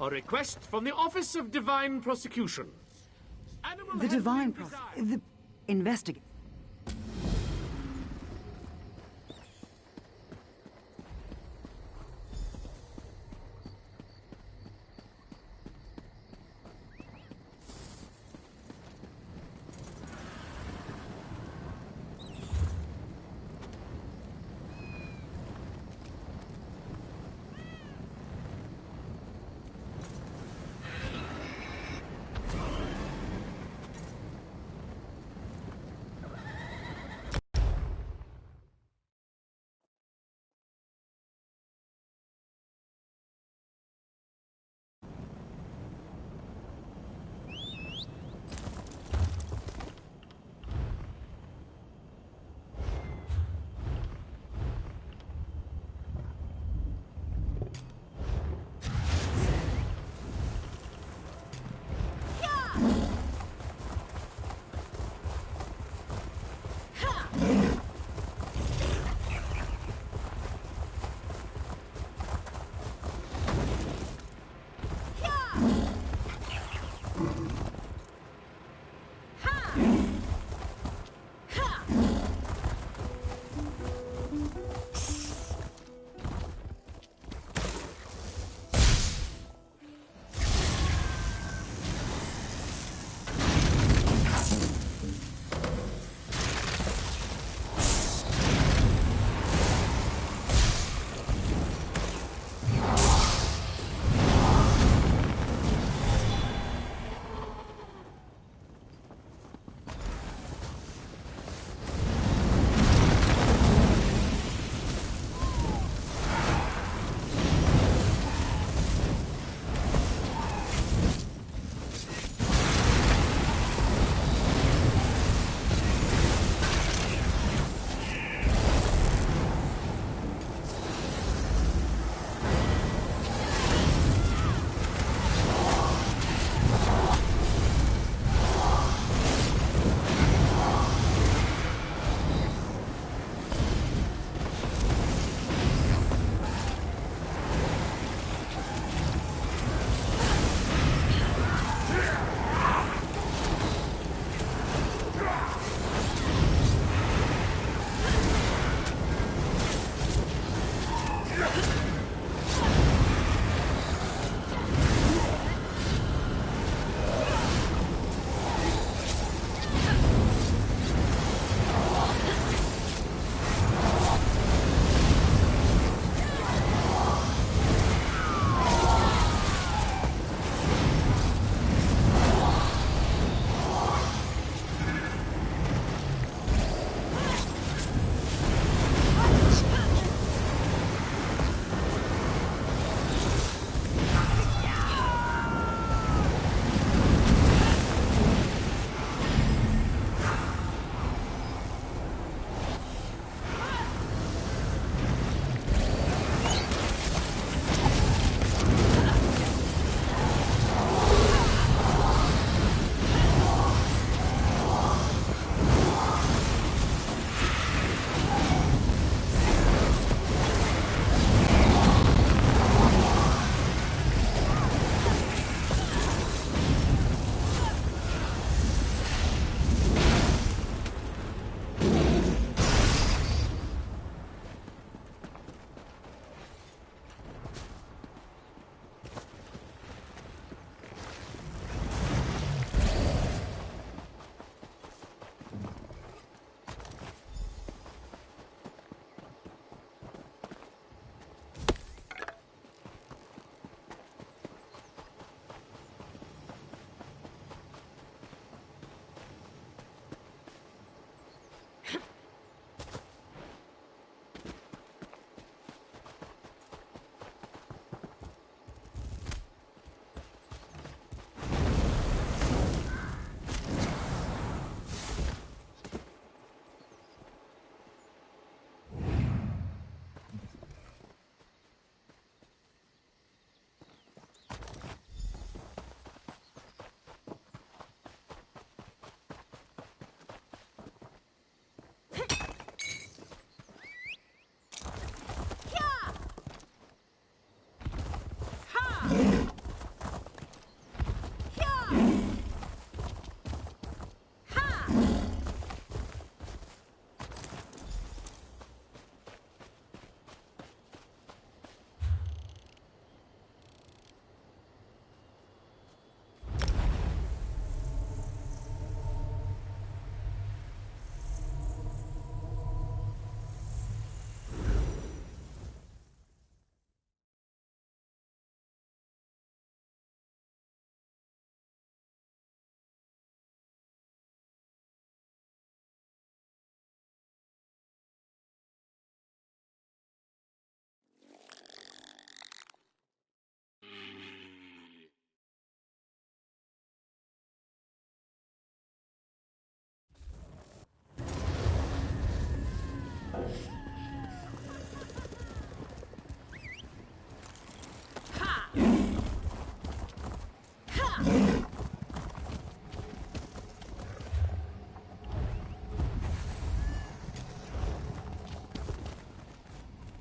A request from the Office of Divine Prosecution. The Divine the investigate.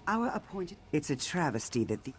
Our appointed... It's a travesty that the...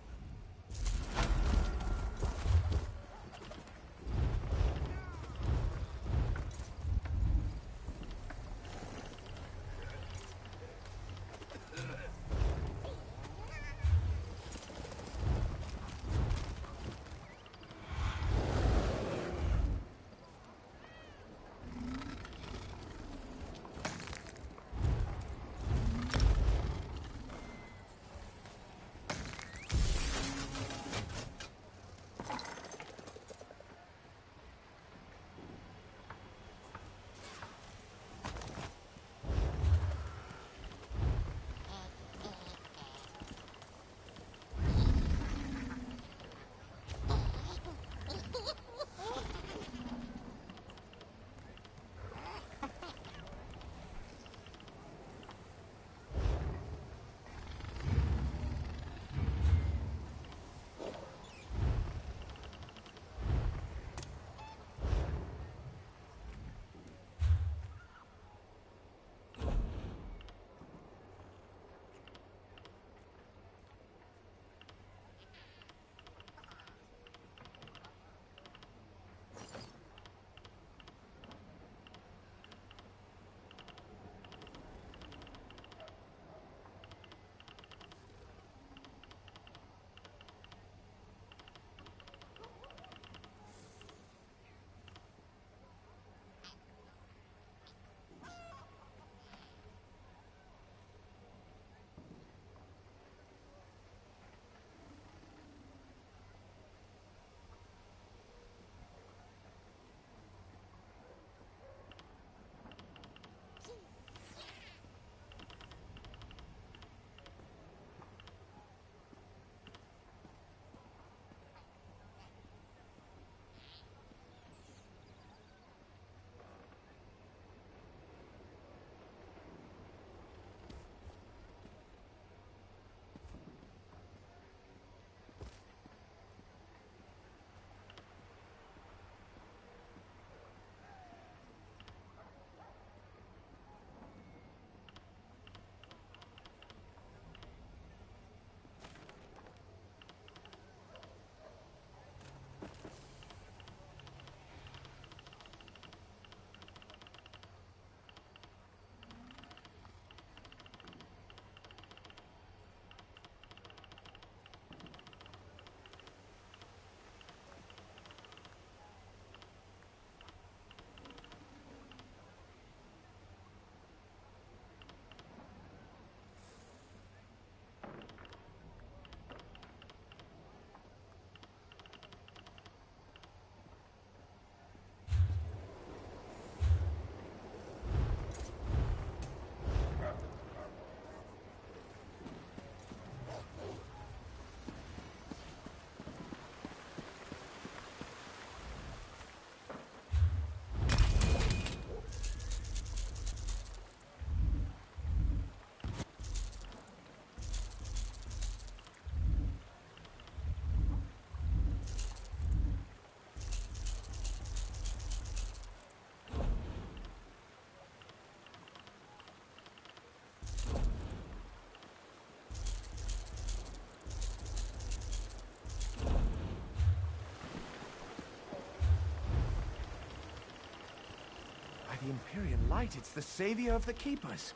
The Empyrean light, it's the savior of the Keepers.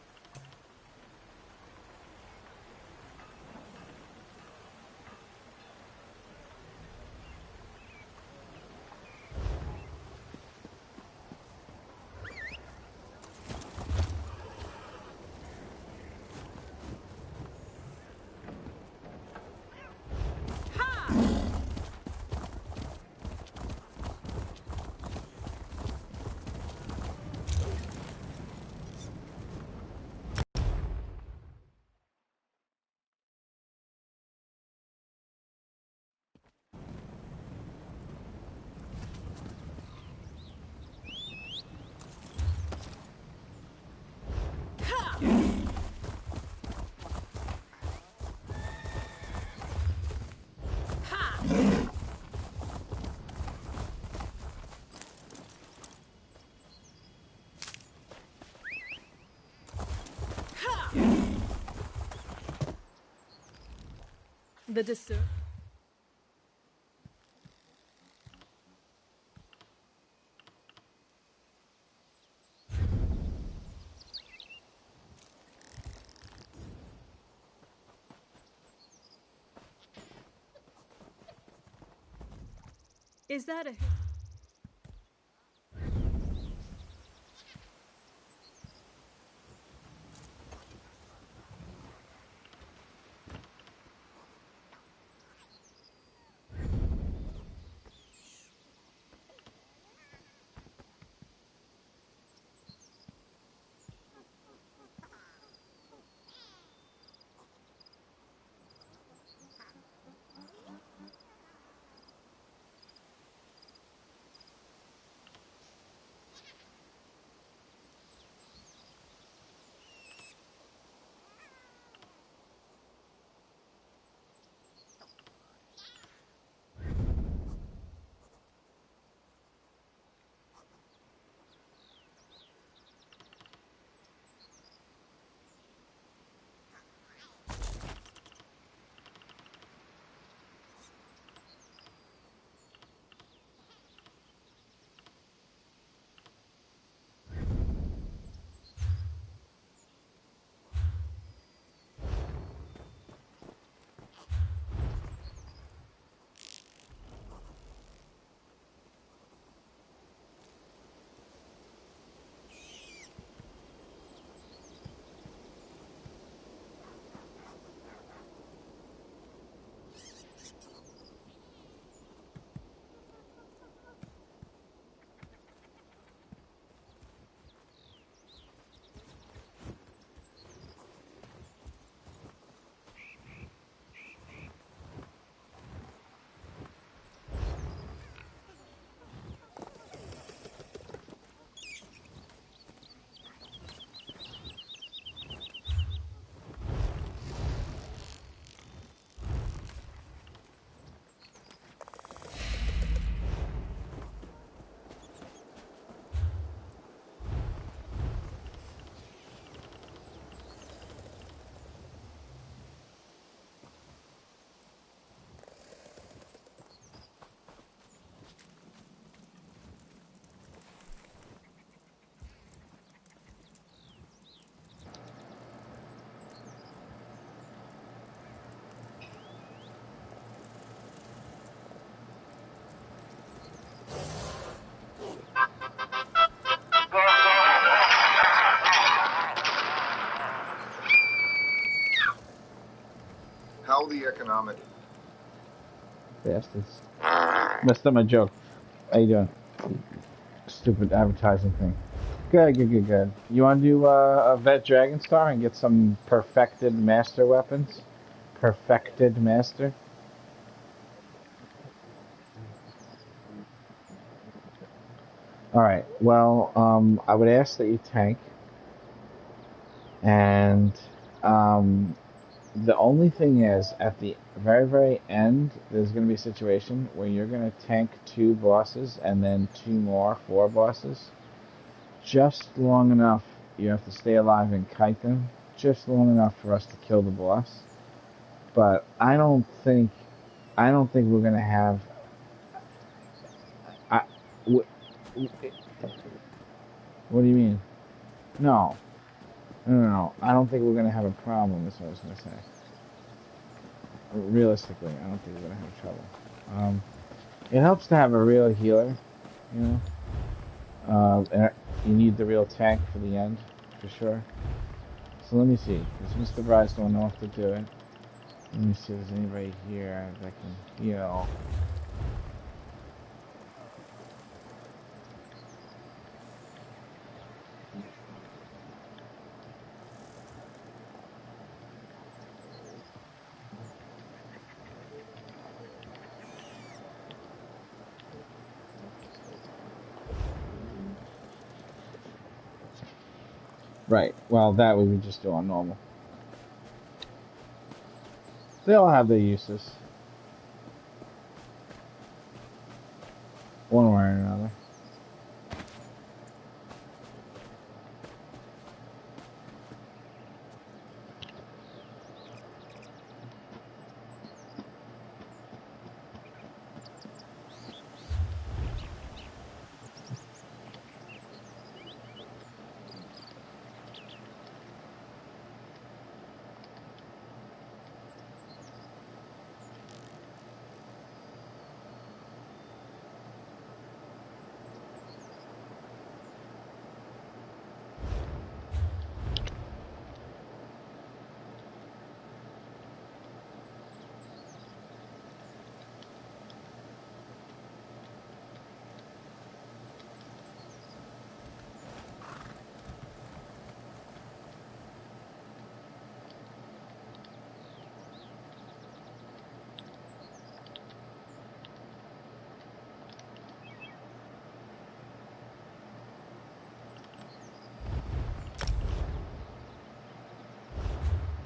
The discern. Is that a... How the economic? Bastards. Messed up my joke. How you doing? Stupid advertising thing. Good, good, good, good. You want to do a Vet Dragon Star and get some perfected master weapons? Perfected master? Alright, well, I would ask that you tank. And, the only thing is, at the very, very end, there's going to be a situation where you're going to tank 2 bosses and then 2 more, 4 bosses. Just long enough, you have to stay alive and kite them. Just long enough for us to kill the boss. But I don't think we're going to have... what do you mean? No. No. I don't think we're going to have a problem, is what I was going to say. Realistically, I don't think we're going to have trouble. It helps to have a real healer, you know. You need the real tank for the end, for sure. So let me see, because Mr. Bryce don't know if to do it. Let me see if there's anybody here that can heal. Right, well that we would just do on normal. They all have their uses. One way or another.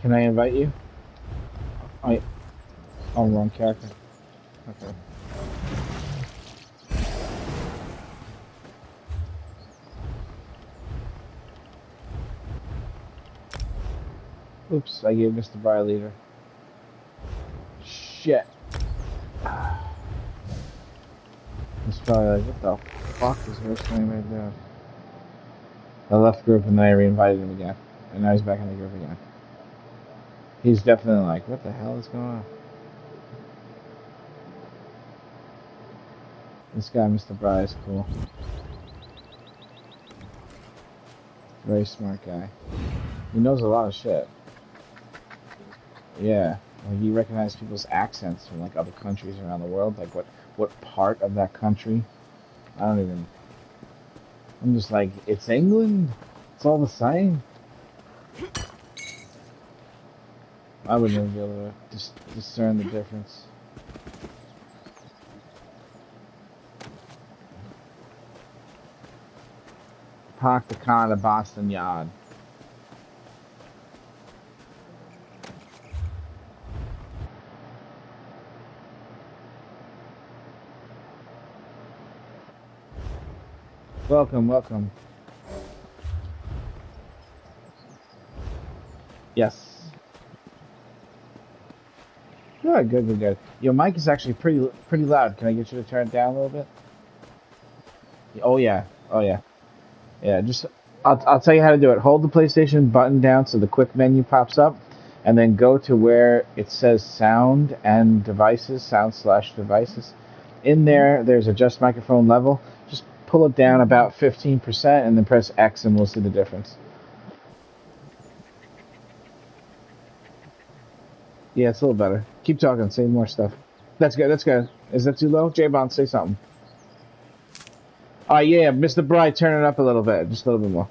can I invite you? Oh, wrong character. Okay. Oops, I gave Mr. Bry leader. Shit. He's probably like, what the fuck is this thing right there? I left group and then I re-invited him again. And now he's back in the group again. He's definitely like, what the hell is going on? This guy, Mr. Bry, is cool. Very smart guy. He knows a lot of shit. Yeah. Like, he recognizes people's accents from, like, other countries around the world. Like, what part of that country? I don't even... I'm just like, it's England? It's all the same? I wouldn't even be able to discern the difference. Park the car at Boston Yard. Welcome, welcome. Yes. Good, good, good, good. Your mic is actually pretty loud. Can I get you to turn it down a little bit? Oh yeah, oh yeah. Yeah, just, I'll tell you how to do it. Hold the PlayStation button down so the quick menu pops up, and then go to where it says sound and devices, sound/devices. In there, there's adjust microphone level. Just pull it down about 15% and then press X and we'll see the difference. Yeah, it's a little better. Keep talking, say more stuff. That's good, that's good. Is that too low? J-Bond, say something. Yeah, Mr. Bry, turn it up a little bit. Just a little bit more.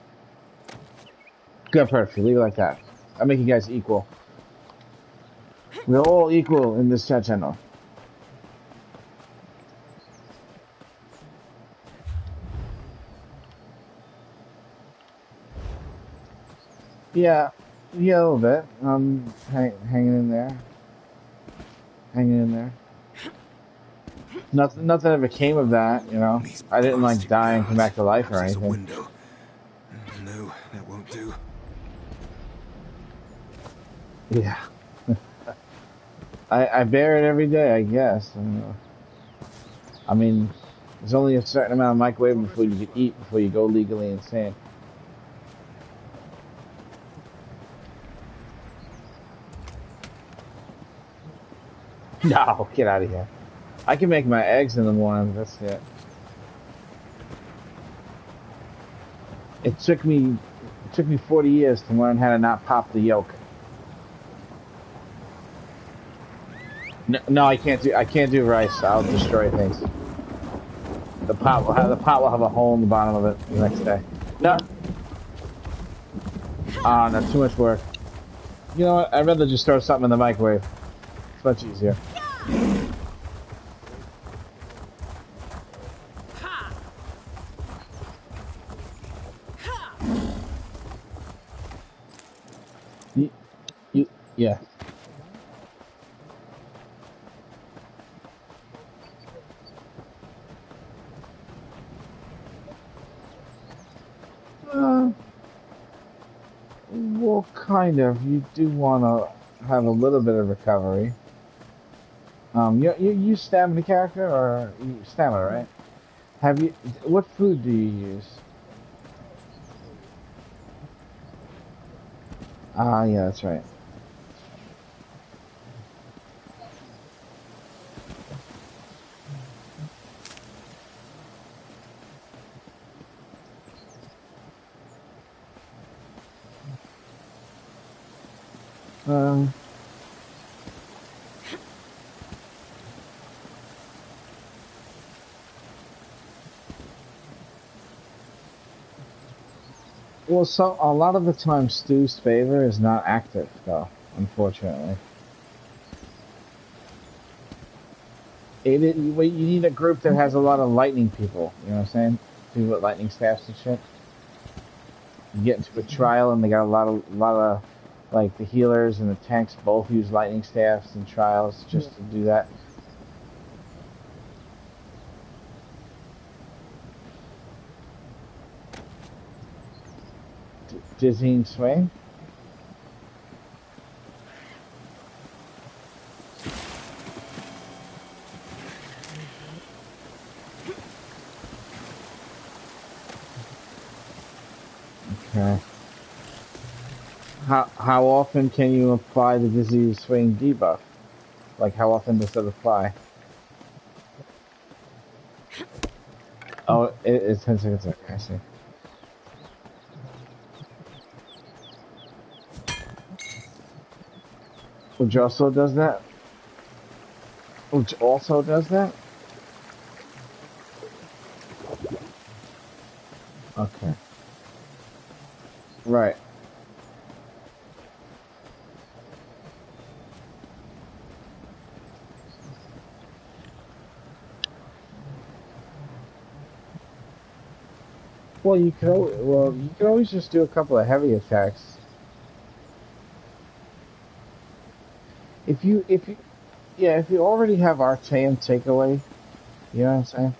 Good, perfect. Leave it like that. I'll make you guys equal. We're all equal in this chat channel. Yeah, a little bit. Hanging in there. Hanging in there. Nothing ever came of that, you know. I didn't like die and come back to life or anything. Window. No, that won't do. Yeah. I bear it every day, I guess. I mean, there's only a certain amount of microwave before you can eat before you go legally insane. No, get out of here. I can make my eggs in the morning, that's it. It took me 40 years to learn how to not pop the yolk. No, I can't do rice. I'll destroy things. The pot will have a hole in the bottom of it the next day. No. No, too much work. You know what? I'd rather just throw something in the microwave. It's much easier. Yeah. Well, kind of. You do want to have a little bit of recovery. You stamina character or stamina, right? Have you? What food do you use? Yeah, that's right. Well, so a lot of the time Stu's favor is not active, though, unfortunately. You need a group that has a lot of lightning people, you know what I'm saying? People with lightning staffs and shit. You get into a trial and they got a lot of Like the healers and the tanks both use lightning staffs in trials just to do that. Dizzying swing. Okay. How often can you apply the dizzy swing debuff? Like how often does it apply? Oh, it's 10 seconds. Okay, I see. Which also does that? Which also does that? Okay. Right. Well, you could always just do a couple of heavy attacks. If you already have Archaean takeaway, you know what I'm saying?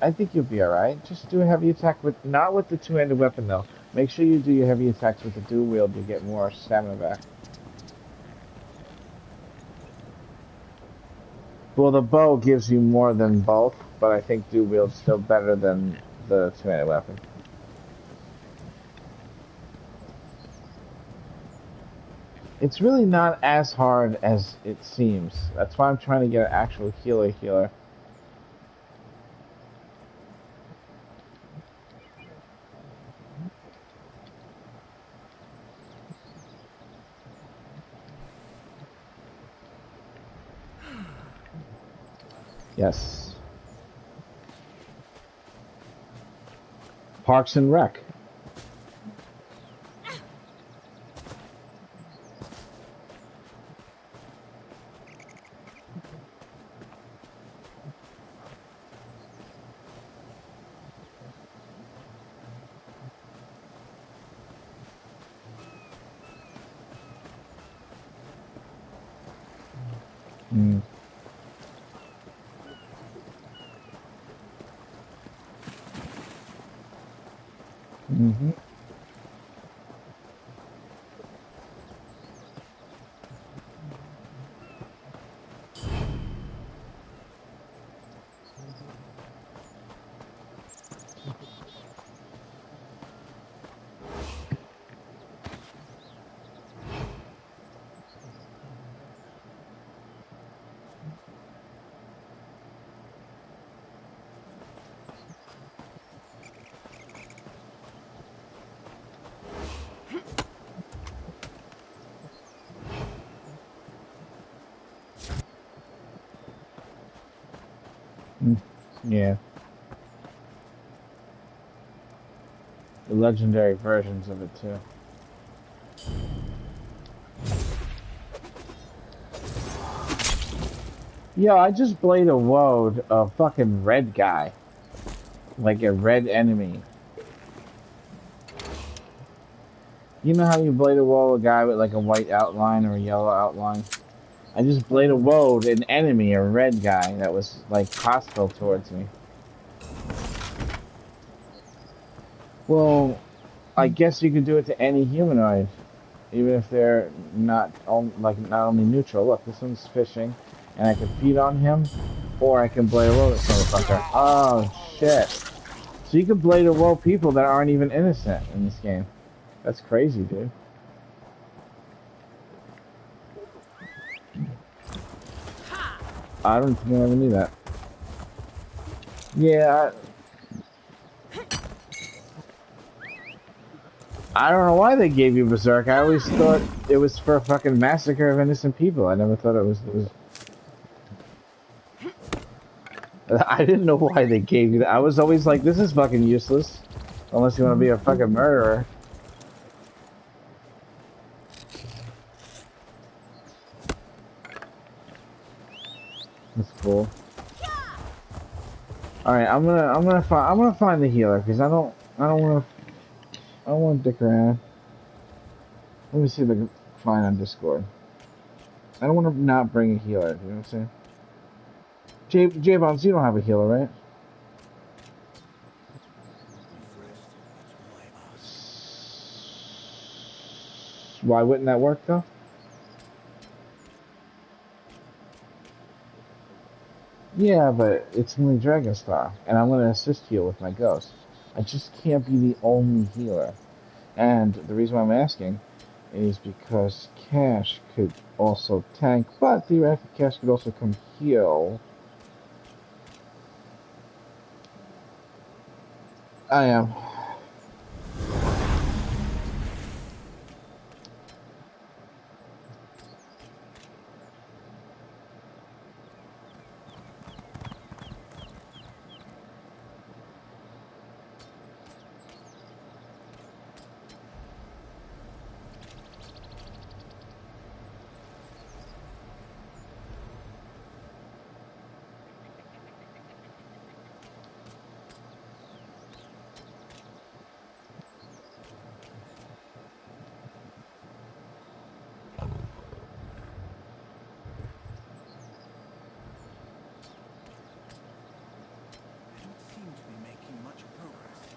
I think you'll be alright. Just do a heavy attack with, not with the two-handed weapon though. Make sure you do your heavy attacks with the dual wield to get more stamina back. Well, the bow gives you more than both, but I think dual wield's still better than the two-handed weapon. It's really not as hard as it seems. That's why I'm trying to get an actual healer. Yes. Parks and Rec. Mm. Mm-hmm. Yeah. The legendary versions of it too. Yo, I just Blade of Woad a fucking red guy. Like a red enemy. You know how you Blade of Woad a guy with like a white outline or a yellow outline? I just Blade of Woad an enemy, a red guy that was like hostile towards me. Well, I guess you could do it to any humanoid, even if they're not not only neutral. Look, this one's fishing, and I can feed on him, or I can Blade of Woad this motherfucker. Oh shit! So you can Blade of Woad people that aren't even innocent in this game. That's crazy, dude. I don't think I ever knew that. Yeah. I don't know why they gave you Berserk. I always thought it was for a fucking massacre of innocent people. I never thought it was... I didn't know why they gave you that. I was always like, this is fucking useless. Unless you want to be a fucking murderer. That's cool. Alright, I'm gonna find the healer, because I don't want to dick around. Let me see if I can find on Discord. I don't want to not bring a healer. You know what I'm saying? J-Bones, you don't have a healer, right? Why wouldn't that work, though? Yeah, but it's only Dragonstar, and I'm going to assist heal with my ghost. I just can't be the only healer. And the reason why I'm asking is because Cash could also tank, but theoretically Cash could also come heal. I am.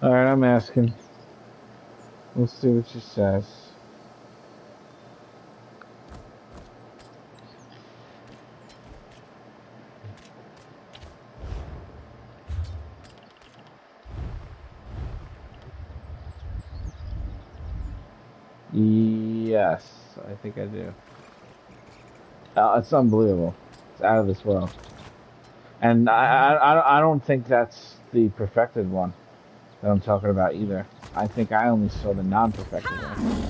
Alright, I'm asking. Let's see what she says. Yes, I think I do. It's unbelievable. It's out of this world. And I don't think that's the perfected one that I'm talking about either. I think I only saw the non-perfected one.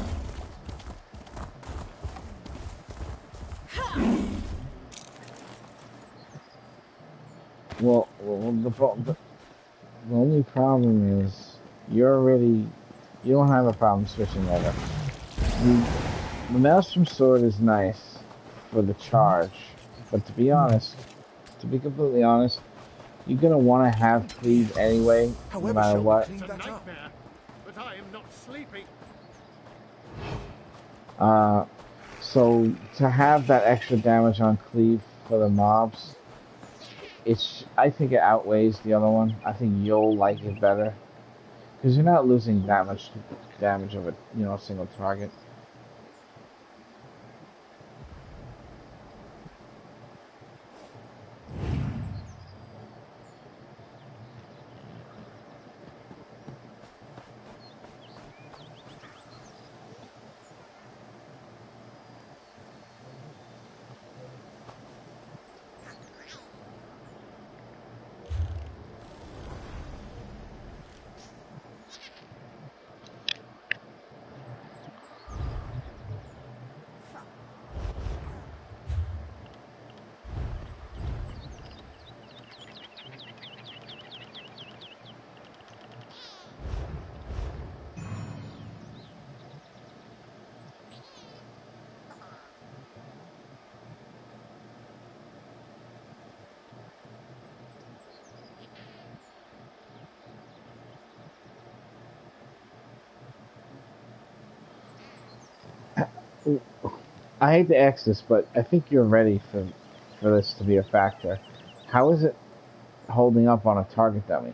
Well, the only problem is you don't have a problem switching over. The Maelstrom Sword is nice for the charge, but to be honest, to be completely honest, you're gonna want to have cleave anyway, no matter what. It's a nightmare, but I am not sleepy. So to have that extra damage on cleave for the mobs, I think it outweighs the other one. I think you'll like it better because you're not losing that much damage of a single target. I hate to ask this, but I think you're ready for this to be a factor. How is it holding up on a target dummy?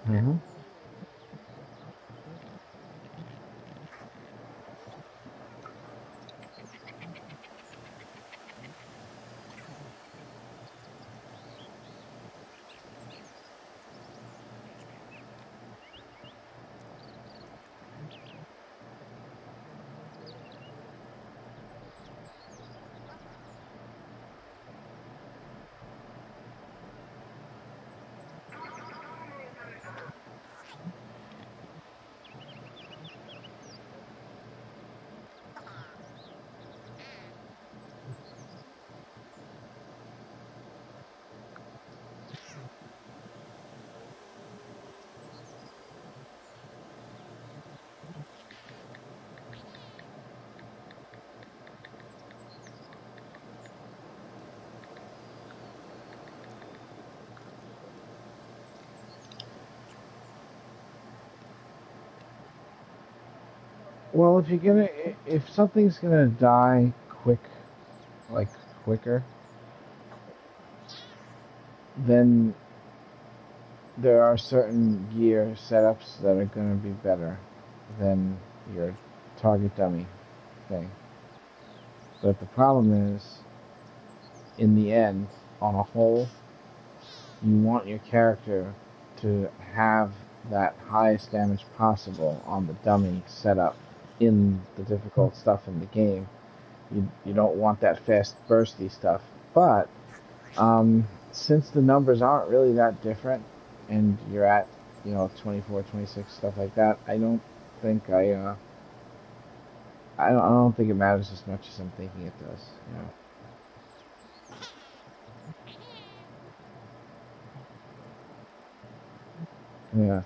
Mm-hmm. Well, if something's gonna die like quicker, then there are certain gear setups that are gonna be better than your target dummy thing. But the problem is, in the end, on a whole, you want your character to have that highest damage possible on the dummy setup in the difficult stuff in the game. You don't want that fast bursty stuff. But since the numbers aren't really that different, and you're at 24, 26, stuff like that, I don't think I don't think it matters as much as I'm thinking it does. Yeah.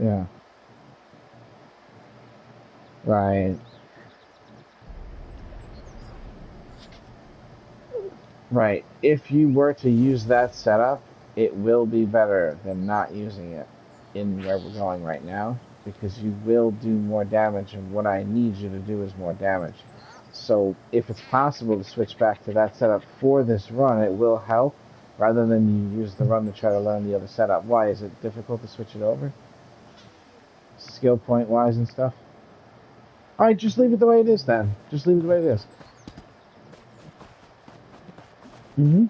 Yeah. Right. Right. If you were to use that setup, it will be better than not using it in where we're going right now, because you will do more damage, and what I need you to do is more damage. So if it's possible to switch back to that setup for this run, it will help, rather than you use the run to try to learn the other setup. Why? Is it difficult to switch it over? Skill point wise and stuff? Alright, just leave it the way it is then. Just leave it the way it is. Mm-hmm.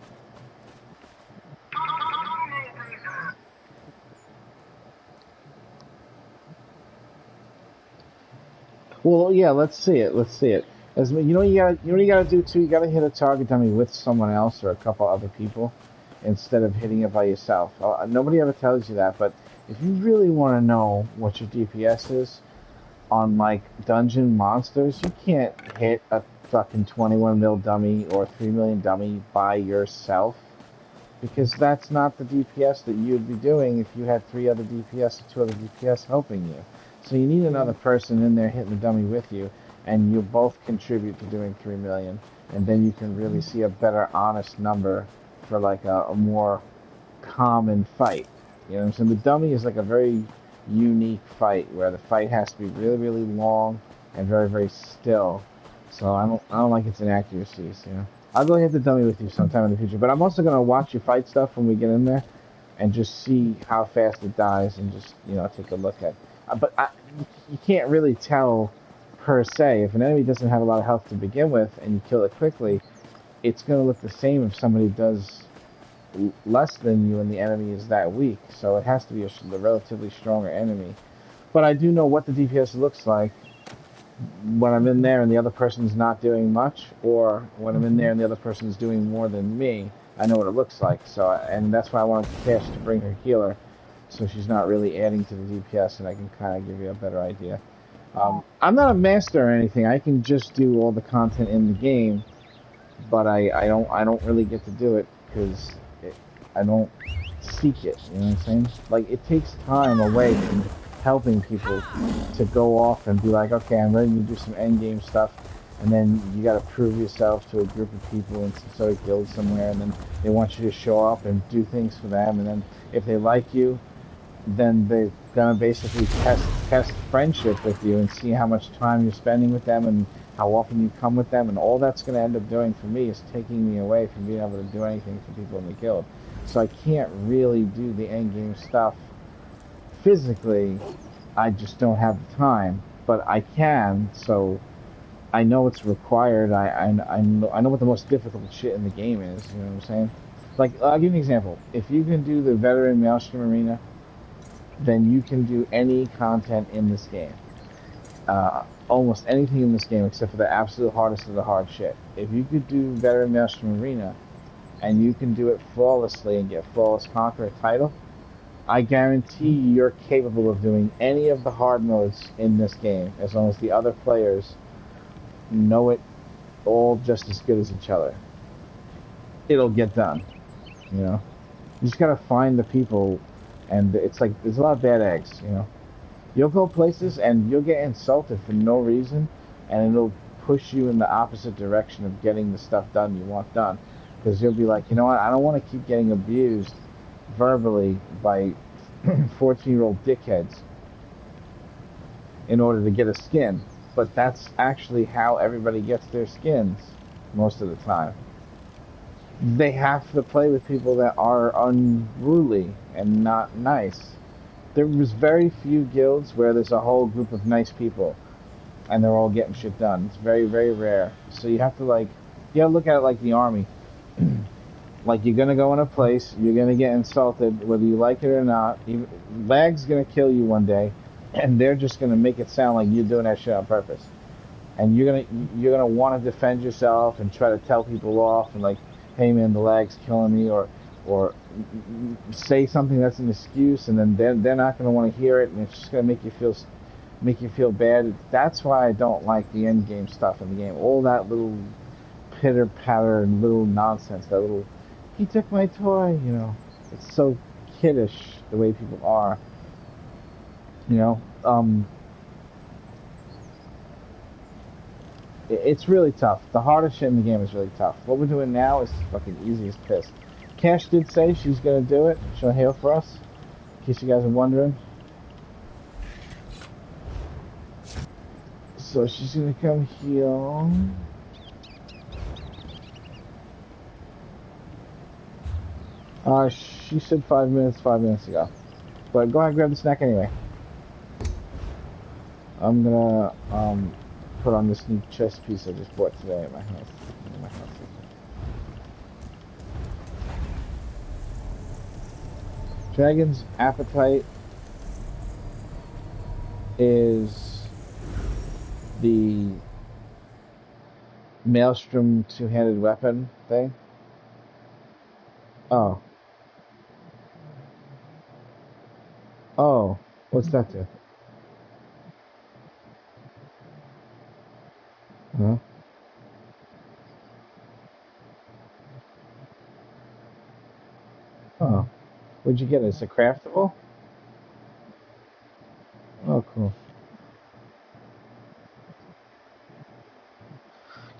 Well, yeah, let's see it. Let's see it. As you gotta do too. You gotta hit a target dummy with someone else or a couple other people, instead of hitting it by yourself. Nobody ever tells you that, but if you really want to know what your DPS is on like dungeon monsters, you can't hit a fucking 21 mil dummy or 3 million dummy by yourself, because that's not the DPS that you'd be doing if you had 3 other DPS or 2 other DPS helping you. So you need another person in there hitting the dummy with you, and you both contribute to doing 3 million, and then you can really see a better honest number for like a more common fight. You know what I'm saying? The dummy is like a very unique fight where the fight has to be really, really long and very, very still. So I don't like its inaccuracies. I'll go hit the dummy with you sometime in the future, but I'm also gonna watch you fight stuff when we get in there, and just see how fast it dies, and just take a look at. You can't really tell per se. If an enemy doesn't have a lot of health to begin with, and you kill it quickly, it's gonna look the same if somebody does less than you and the enemy is that weak. So it has to be a relatively stronger enemy. But I do know what the DPS looks like when I'm in there and the other person's not doing much, or when I'm in there and the other person's doing more than me. I know what it looks like. And that's why I wanted Cash to bring her healer, so she's not really adding to the DPS, and I can kind of give you a better idea. I'm not a master or anything. I can just do all the content in the game, but I don't really get to do it because I don't seek it. You know what I'm saying? Like, it takes time away from helping people to go off and be like, okay, I'm ready to do some end game stuff, and then you got to prove yourself to a group of people in some sort of guild somewhere, and then they want you to show up and do things for them, and then if they like you, then they're gonna basically test friendship with you and see how much time you're spending with them and how often you come with them, and all that's gonna end up doing for me is taking me away from being able to do anything for people in the guild. So I can't really do the end game stuff physically. I just don't have the time, but I can. So I know it's required. I know what the most difficult shit in the game is. You know what I'm saying? Like, I'll give you an example. If you can do the veteran Maelstrom Arena, then you can do any content in this game. Almost anything in this game except for the absolute hardest of the hard shit. If you could do veteran Maelstrom Arena, and you can do it flawlessly and get Flawless Conqueror title, I guarantee you're capable of doing any of the hard modes in this game, as long as the other players know it all just as good as each other. It'll get done. You just gotta find the people, and it's like, there's a lot of bad eggs. You'll go places and you'll get insulted for no reason, and it'll push you in the opposite direction of getting the stuff done you want done. Because you'll be like, you know what, I don't want to keep getting abused verbally by 14-year-old dickheads in order to get a skin. But that's actually how everybody gets their skins most of the time. They have to play with people that are unruly and not nice. There was very few guilds where there's a whole group of nice people and they're all getting shit done. It's very, very rare. So you have to look at it like the army. Like, you're gonna go in a place, you're gonna get insulted, whether you like it or not. Lag's gonna kill you one day, and they're just gonna make it sound like you're doing that shit on purpose. And you're gonna want to defend yourself and try to tell people off and like, hey man, the lag's killing me, or say something that's an excuse, and then they're not gonna want to hear it, and it's just gonna make you feel bad. That's why I don't like the end game stuff in the game. All that little pitter patter and little nonsense, that little, he took my toy, you know. It's so kiddish the way people are, you know. It's really tough. The hardest shit in the game is really tough. What we're doing now is fucking easy as piss. Cash did say she's gonna do it. She'll heal for us, in case you guys are wondering. So she's gonna come heal. She said 5 minutes ago. But go ahead and grab the snack anyway. I'm gonna put on this new chest piece I just bought today at my house. Dragon's Appetite is the Maelstrom two-handed weapon thing. Oh. Oh, what's that do? Huh? Oh. Where'd you get it? Is it craftable? Oh, cool.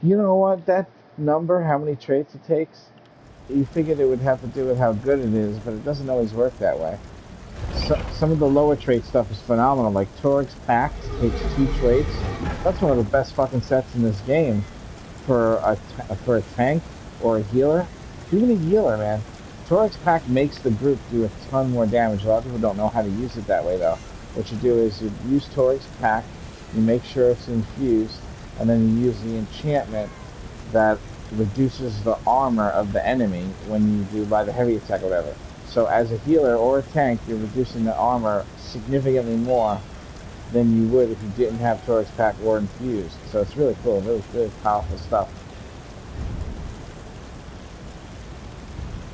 You know what? That number, how many traits it takes, you figured it would have to do with how good it is, but it doesn't always work that way. Some of the lower trait stuff is phenomenal, like Torix Pact takes 2 traits. That's one of the best fucking sets in this game for a tank or a healer. Even a healer, man. Torix Pact makes the group do a ton more damage. A lot of people don't know how to use it that way, though. What you do is you use Torix Pact, you make sure it's infused, and then you use the enchantment that reduces the armor of the enemy when you do by the heavy attack or whatever. So as a healer or a tank, you're reducing the armor significantly more than you would if you didn't have Torix Pact or infused. So it's really cool, really, really powerful stuff.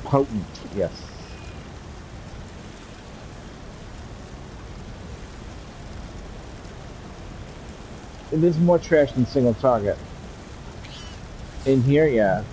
Potent, yes. It is more trash than single target. In here, yeah.